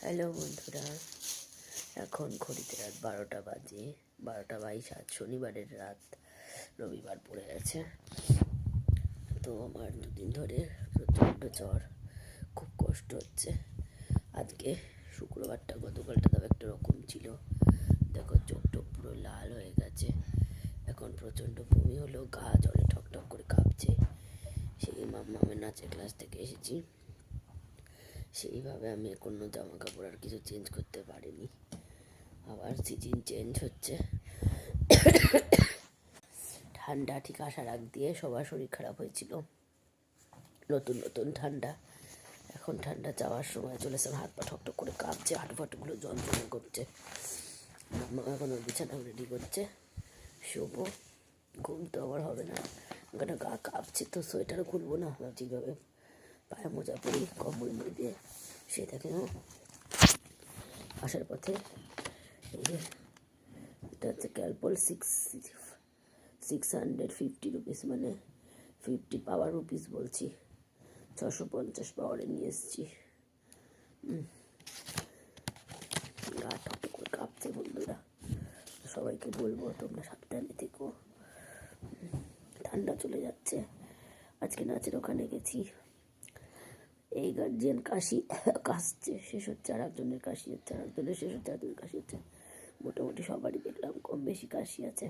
Hello বন্ধুরা, এখন ঘড়িতে রাত 12টা বাজে। 12:22 আজ শনিবারের রাত, রবিবার পড়ে গেছে। তো আমার দুদিন ধরে প্রচণ্ড জ্বর, খুব কষ্ট হচ্ছে। আজকে শুক্রবারটা, গতকালটা তবে একটা রকম ছিল। দেখো চোখ টোক পুরো লাল হয়ে গেছে। এখন প্রচণ্ড বমি হলো, গা জ্বরে ঠকঠক করে কাঁপছে। সেই মামের নাচের ক্লাস থেকে এসেছি, সেইভাবে আমি কোনো জামা কাপড় আর কিছু চেঞ্জ করতে পারিনি। আবার সিজন চেঞ্জ হচ্ছে, ঠান্ডা ঠিক আসার আগ দিয়ে সবার শরীর খারাপ হয়েছিল। নতুন নতুন ঠান্ডা, এখন ঠান্ডা যাওয়ার সময় চলেছে, হাত পা ঠকঠক করে কাঁপছে, হাঁটুফাটুগুলো যন্ত্রণা করছে। মামা এখন ওর বিছানা রেডি করছে, শোবো। ঘুম তো আবার হবে না, ওখানে গা কাঁপছে, তো সোয়েটারও খুলবো না, ঠিকভাবে পায়ে মোজা পরি, কম্বল মুড়ি দিয়ে সে থাকে। আসার পথে এই যে এটা হচ্ছে ক্যালপল 650 রুপিস, মানে 50 পাওয়ার রুপিস বলছি, 650 পাওয়ারে নিয়ে এসেছি। গা ঠকঠক করে কাঁপছে বন্ধুরা, সবাইকে বলবো তোমরা সাবধানে থেকো, ঠান্ডা চলে যাচ্ছে। আজকে নাচের ওখানে গেছি, এই গার্জিয়ান কাশছে, শেষ হচ্ছে, আর একজনের কাশি হচ্ছে, আর একজনের শেষ হচ্ছে, আর একজনের কাশি হচ্ছে। মোটামুটি সবারই দেখলাম কম বেশি কাশি আছে।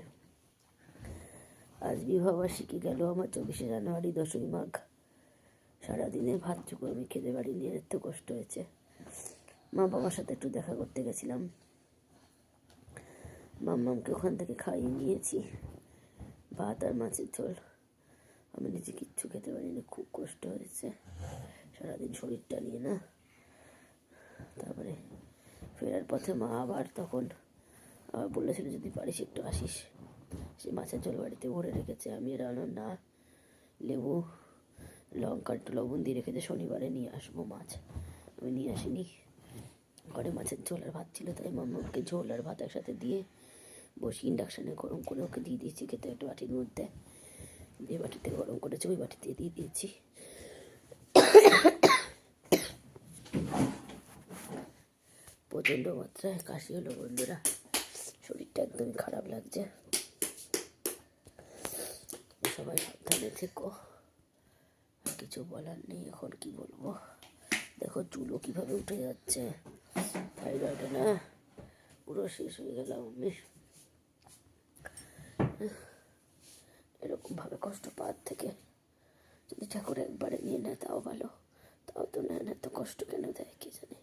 আজ বিবাহবার্ষিকী গেল আমার, 24শে জানুয়ারি, 10ই মাঘ। সারাদিনে ভাত চুকো আমি খেতে পারিনি, এত কষ্ট হয়েছে। মা বাবার সাথে একটু দেখা করতে গেছিলাম, মাম্মামকে ওখান থেকে খাইয়ে নিয়েছি ভাত আর মাছের ঝোল। আমি নিজে কিচ্ছু খেতে পারিনি, খুব কষ্ট হয়েছে সারাদিন শরীরটা নিয়ে না। তারপরে ফেরার পথে মা আবার তখন আবার বলেছিল যদি পারিস একটু আসিস, সে মাছের ঝোল বাড়িতে ভরে রেখেছে। আমি রান্না না, লেবু লঙ্কা একটু লবণ দিয়ে রেখেছে, শনিবারে নিয়ে আসবো মাছ। আমি নিয়ে আসিনি, ঘরে মাছের ঝোল আর ভাত ছিল, তাই মাম্মাকে ঝোল আর ভাত একসাথে দিয়ে বসে ইন্ডাকশানে গরম করে ওকে দিয়ে দিয়েছি খেতে। একটা বাটির মধ্যে, যে বাটিতে গরম করেছে ওই বাটিতে দিয়ে দিয়েছি। প্রচণ্ড মাত্রায় কাশি হলো বন্ধুরা, শরীরটা একদমই খারাপ লাগছে। সবাই সাবধানে থেকো, আর কিছু বলার নেই। এখন কি বলবো, দেখো চুলও কিভাবে উঠে যাচ্ছে, থাইরয়েডে না পুরো শেষ হয়ে গেলাম আমি। এরকমভাবে কষ্ট পাওয়ার থেকে যদি ঠাকুর একবারে নিয়ে নেয় তাও ভালো, তাও তো নেয় না, এত কষ্ট কেন দেয় কে জানে।